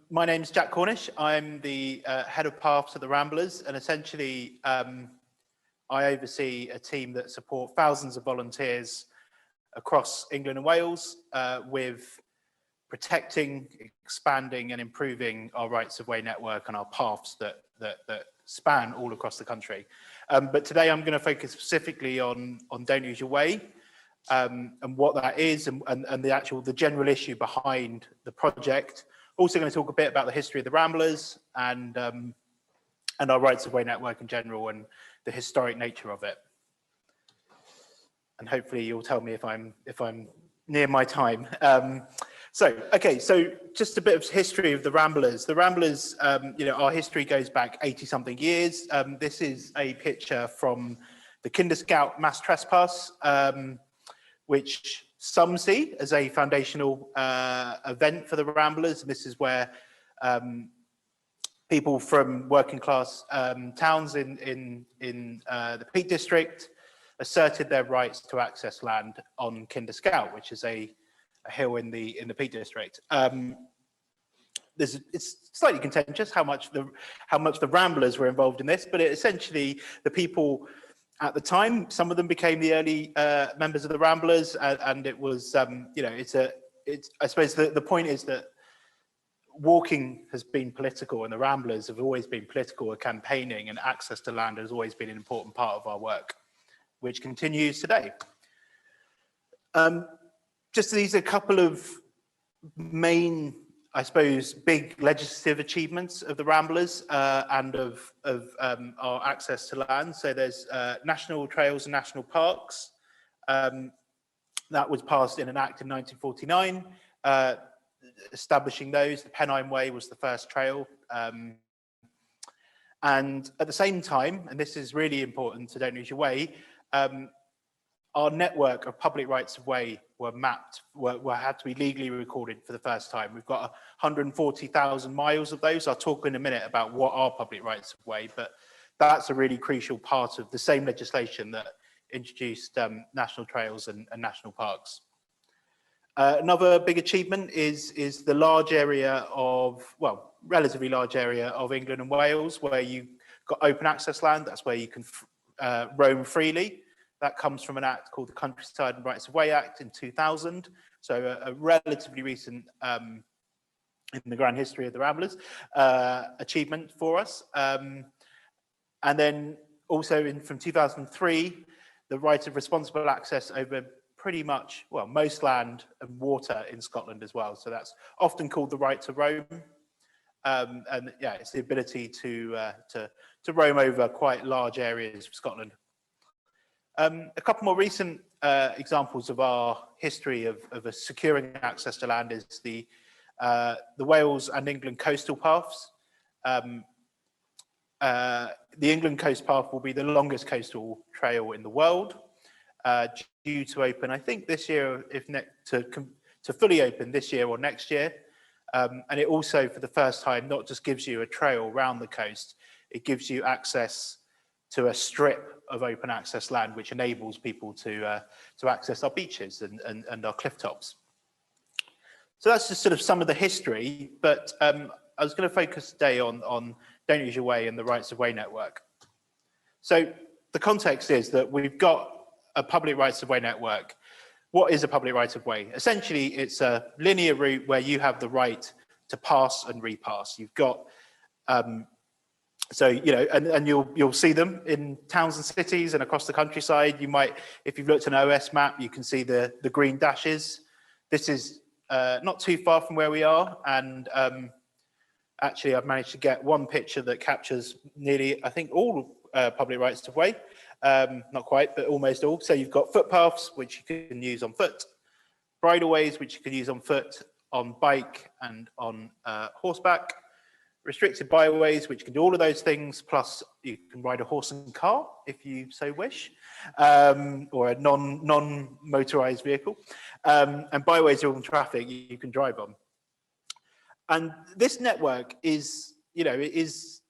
My name's Jack Cornish. I'm the head of paths at the Ramblers, and essentially I oversee a team that support thousands of volunteers across England and Wales with protecting, expanding and improving our rights of way network and our paths that span all across the country. But today I'm going to focus specifically on Don't Use Your Way and what that is and the general issue behind the project. Also going to talk a bit about the history of the Ramblers and our rights of way network in general and the historic nature of it. And hopefully you'll tell me if I'm near my time. So just a bit of history of the Ramblers. The Ramblers, our history goes back 80-something years. This is a picture from the Kinder Scout mass trespass, which some see as a foundational event for the Ramblers. And this is where people from working class towns in the Peak District asserted their rights to access land on Kinder Scout, which is a hill in the Peak District. It's slightly contentious how much the Ramblers were involved in this, but essentially the people at the time, some of them became the early members of the Ramblers, and it was I suppose the point is that walking has been political, and the Ramblers have always been political, campaigning, and access to land has always been an important part of our work, which continues today. Just these are a couple of main, I suppose, big legislative achievements of the Ramblers and of our access to land. So there's national trails and national parks. That was passed in an act in 1949, establishing those. The Pennine Way was the first trail. And at the same time, and this is really important to Don't Lose Your Way, our network of public rights of way were mapped, had to be legally recorded for the first time. We've got 140,000 miles of those. I'll talk in a minute about what are public rights of way, but that's a really crucial part of the same legislation that introduced national trails and national parks. Another big achievement is the large area of, well, relatively large area of England and Wales, where you've got open access land. That's where you can roam freely. That comes from an act called the Countryside and Rights of Way Act in 2000. So a relatively recent, in the grand history of the Ramblers, achievement for us. And then also from 2003, the right of responsible access over pretty much, well, most land and water in Scotland as well. So that's often called the right to roam. And yeah, it's the ability to roam over quite large areas of Scotland. A couple more recent examples of our history of securing access to land is the Wales and England coastal paths. The England Coast Path will be the longest coastal trail in the world, due to open, I think, this year, to fully open this year or next year. And it also, for the first time, not just gives you a trail around the coast, it gives you access to a strip of open access land, which enables people to access our beaches and our cliff tops. So that's just sort of some of the history, but I was going to focus today on Don't Use Your Way and the Rights of Way network. So the context is that we've got a public rights of way network. What is a public right of way? Essentially, it's a linear route where you have the right to pass and repass. You've got so, and you'll see them in towns and cities and across the countryside. You might, if you've looked at an OS map, you can see the green dashes. This is not too far from where we are. And actually, I've managed to get one picture that captures nearly, I think, all public rights of way. Not quite, but almost all. So you've got footpaths, which you can use on foot, bridleways, which you can use on foot, on bike and on horseback, restricted byways, which can do all of those things, plus you can ride a horse and car if you so wish, or a non-motorized vehicle. And byways are all traffic you can drive on. And this network is, it is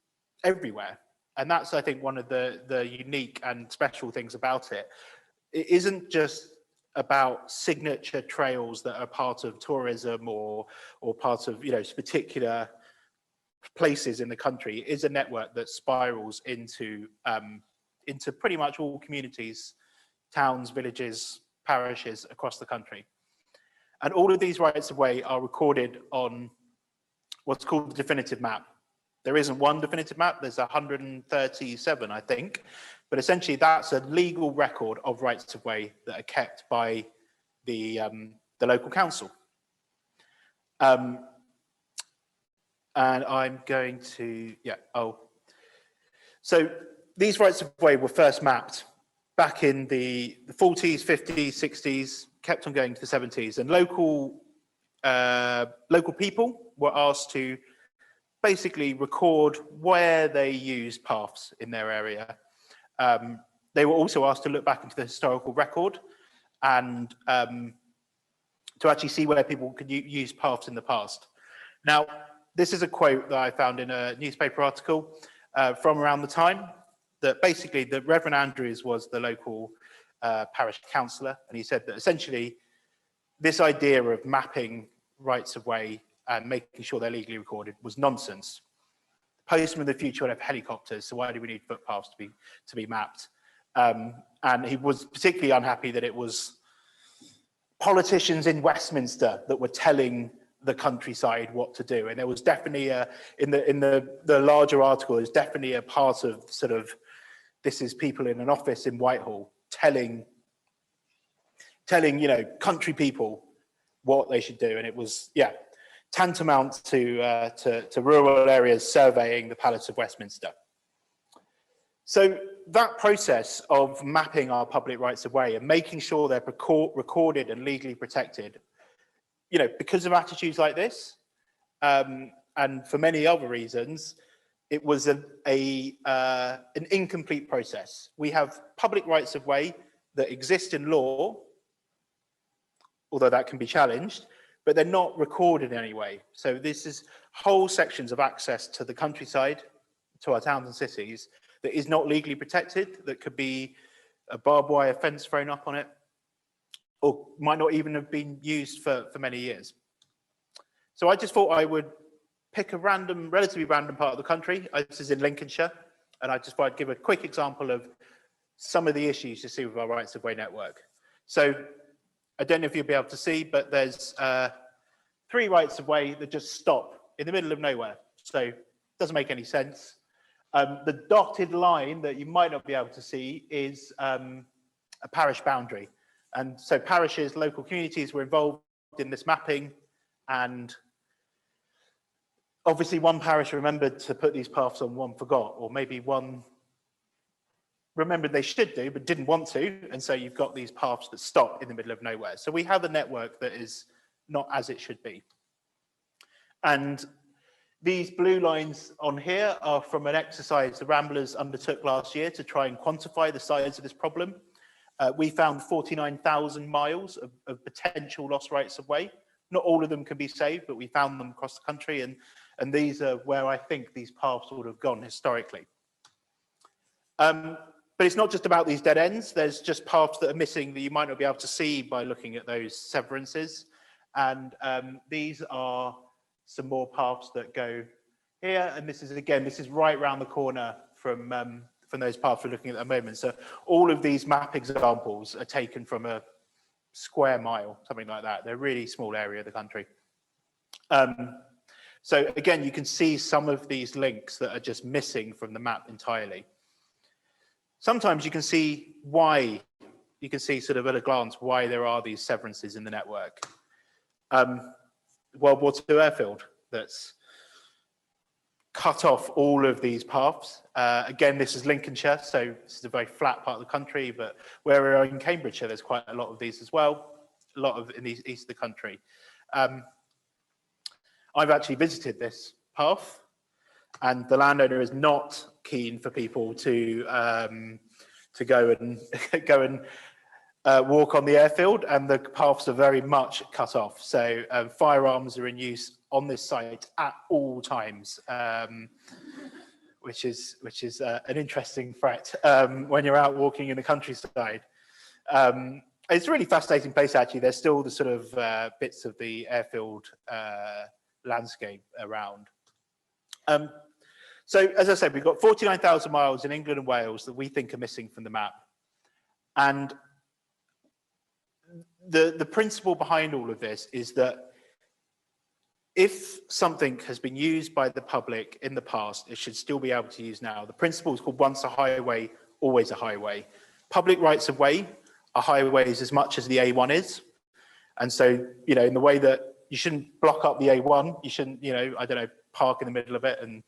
everywhere. And that's, I think, one of the unique and special things about it. It isn't just about signature trails that are part of tourism or part of, particular places in the country is a network that spirals into pretty much all communities, towns, villages, parishes across the country. And all of these rights of way are recorded on what's called the definitive map. There isn't one definitive map, there's 137, I think. But essentially that's a legal record of rights of way that are kept by the local council. And I'm going to, So these rights of way were first mapped back in the 40s, 50s, 60s, kept on going to the 70s, and local people were asked to basically record where they use paths in their area. They were also asked to look back into the historical record and to actually see where people could use paths in the past. Now, this is a quote that I found in a newspaper article from around the time, that basically the Reverend Andrews was the local parish councillor, and he said that essentially this idea of mapping rights of way and making sure they're legally recorded was nonsense. Postmen of the future will have helicopters, so why do we need footpaths to be mapped? And he was particularly unhappy that it was politicians in Westminster that were telling the countryside what to do. And there was definitely in the larger article, there's definitely a part of sort of, this is people in an office in Whitehall telling country people what they should do. And it was, tantamount to rural areas surveying the Palace of Westminster. So that process of mapping our public rights of way and making sure they're recorded and legally protected, because of attitudes like this, and for many other reasons, it was an incomplete process. We have public rights of way that exist in law, although that can be challenged, but they're not recorded in any way. So this is whole sections of access to the countryside, to our towns and cities, that is not legally protected, that could be a barbed wire fence thrown up on it, or might not even have been used for many years. So I just thought I would pick a relatively random part of the country. This is in Lincolnshire, and I just thought I'd give a quick example of some of the issues you see with our rights of way network. So I don't know if you'll be able to see, but there's 3 rights of way that just stop in the middle of nowhere. So it doesn't make any sense. The dotted line that you might not be able to see is a parish boundary. And so parishes, local communities were involved in this mapping, and obviously one parish remembered to put these paths on, one forgot, or maybe one remembered they should do but didn't want to, and so you've got these paths that stop in the middle of nowhere. So we have a network that is not as it should be. And these blue lines on here are from an exercise the Ramblers undertook last year to try and quantify the size of this problem. We found 49,000 miles of potential lost rights of way. Not all of them can be saved, but we found them across the country, and these are where I think these paths would have gone historically. But it's not just about these dead ends. There's just paths that are missing that you might not be able to see by looking at those severances. And these are some more paths that go here. And this is right around the corner from those paths we're looking at the moment. So all of these map examples are taken from a square mile, something like that. They're a really small area of the country. So again, you can see some of these links that are just missing from the map entirely. Sometimes you can see why, you can see sort of at a glance why there are these severances in the network. World War II airfield that's cut off all of these paths. Again, this is Lincolnshire, so this is a very flat part of the country, but where we are in Cambridgeshire, there's quite a lot of these as well, a lot of in the east of the country. I've actually visited this path, and the landowner is not keen for people to go and walk on the airfield, and the paths are very much cut off. So firearms are in use on this site at all times, which is an interesting threat when you're out walking in the countryside. It's a really fascinating place, actually. There's still the sort of bits of the airfield landscape around. So as I said, we've got 49,000 miles in England and Wales that we think are missing from the map. And the principle behind all of this is that if something has been used by the public in the past, it should still be able to use now. The principle is called once a highway, always a highway. Public rights of way are highways as much as the A1 is. And so, you know, in the way that you shouldn't block up the A1, you shouldn't, you know, I don't know, park in the middle of it and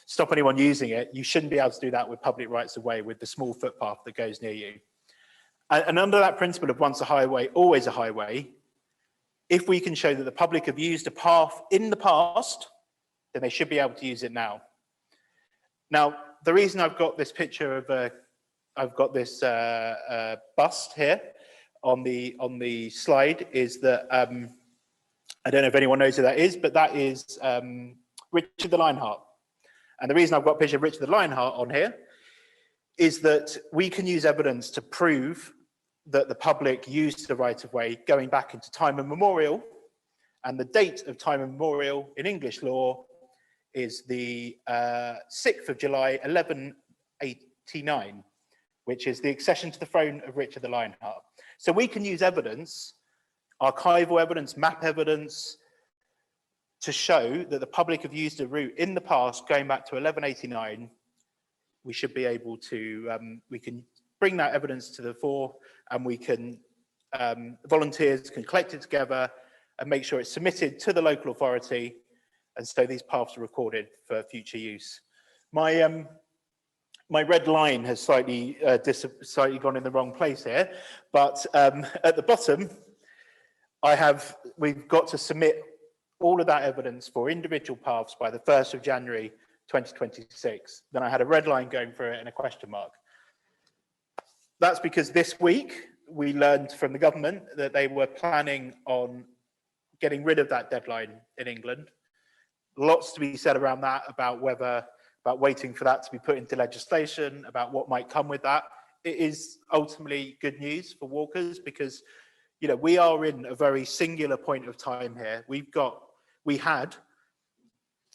stop anyone using it. You shouldn't be able to do that with public rights of way, with the small footpath that goes near you. And under that principle of once a highway, always a highway, if we can show that the public have used a path in the past, then they should be able to use it now. Now, the reason I've got this picture of I've got this bust here on the slide is that I don't know if anyone knows who that is, but that is Richard the Lionheart. And the reason I've got a picture of Richard the Lionheart on here is that we can use evidence to prove that the public used the right of way going back into time immemorial. And the date of time immemorial in English law is the 6th of July, 1189, which is the accession to the throne of Richard the Lionheart. So we can use evidence, archival evidence, map evidence, to show that the public have used a route in the past going back to 1189. We should be able to, we can bring that evidence to the fore, and we can, volunteers can collect it together and make sure it's submitted to the local authority, and so these paths are recorded for future use. My red line has slightly gone in the wrong place here, but at the bottom, we've got to submit all of that evidence for individual paths by the 1st of January 2026. Then I had a red line going through it and a question mark. That's because this week we learned from the government that they were planning on getting rid of that deadline in England. Lots to be said around that, about waiting for that to be put into legislation, about what might come with that. It is ultimately good news for walkers because, you know, we are in a very singular point of time here. We had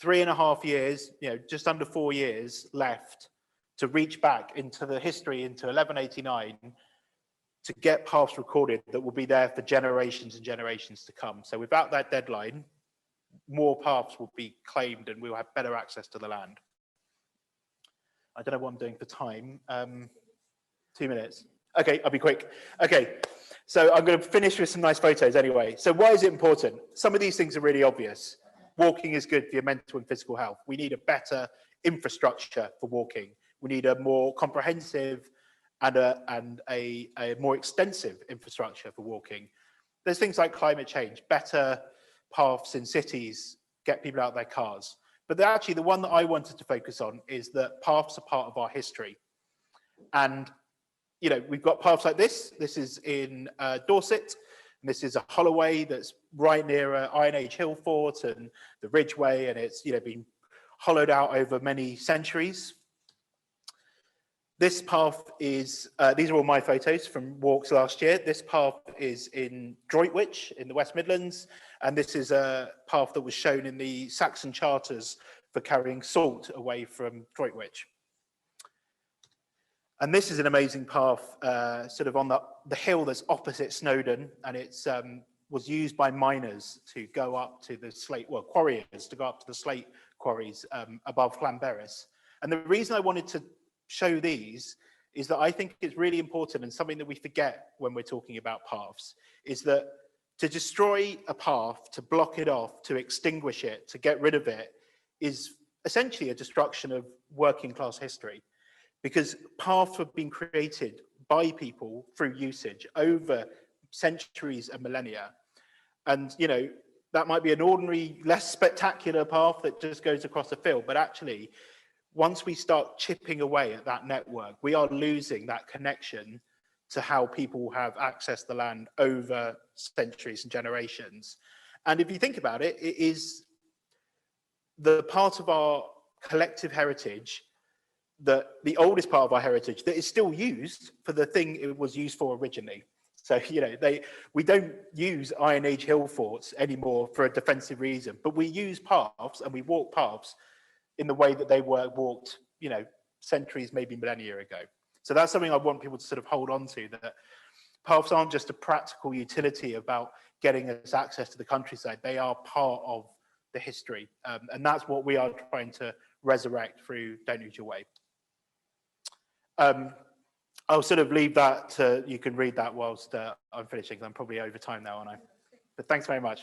3.5 years, you know, just under 4 years left to reach back into the history, into 1189, to get paths recorded that will be there for generations and generations to come. So without that deadline, more paths will be claimed and we'll have better access to the land. I don't know what I'm doing for time. 2 minutes. Okay, I'll be quick. Okay, so I'm going to finish with some nice photos anyway. So why is it important? Some of these things are really obvious. Walking is good for your mental and physical health. We need a better infrastructure for walking. We need a more comprehensive and a more extensive infrastructure for walking. There's things like climate change, better paths in cities, get people out of their cars. But actually the one that I wanted to focus on is that paths are part of our history. And, you know, we've got paths like this. This is in Dorset. And this is a holloway that's right near Iron Age hill fort and the Ridgeway, and it's, you know, been hollowed out over many centuries. This path is, these are all my photos from walks last year. This path is in Droitwich in the West Midlands, and this is a path that was shown in the Saxon charters for carrying salt away from Droitwich. And this is an amazing path, sort of on the hill that's opposite Snowdon, and it's was used by miners to go up to the slate, well, quarriers to go up to the slate quarries above Llanberis. And the reason I wanted to show these is that I think it's really important, and something that we forget when we're talking about paths, is that to destroy a path, to block it off, to extinguish it, to get rid of it, is essentially a destruction of working class history. Because paths have been created by people through usage over centuries and millennia. And, you know, that might be an ordinary, less spectacular path that just goes across a field, but actually, once we start chipping away at that network, we are losing that connection to how people have accessed the land over centuries and generations. And if you think about it, it is the part of our collective heritage, that the oldest part of our heritage, that is still used for the thing it was used for originally. So, you know, we don't use Iron Age hill forts anymore for a defensive reason, but we use paths and we walk paths in the way that they were walked, centuries, maybe millennia ago. So that's something I want people to sort of hold on to, that paths aren't just a practical utility about getting us access to the countryside. They are part of the history. And that's what we are trying to resurrect through Don't Lose Your Way. I'll sort of leave that to, you can read that whilst I'm finishing, because I'm probably over time now, aren't I? But thanks very much.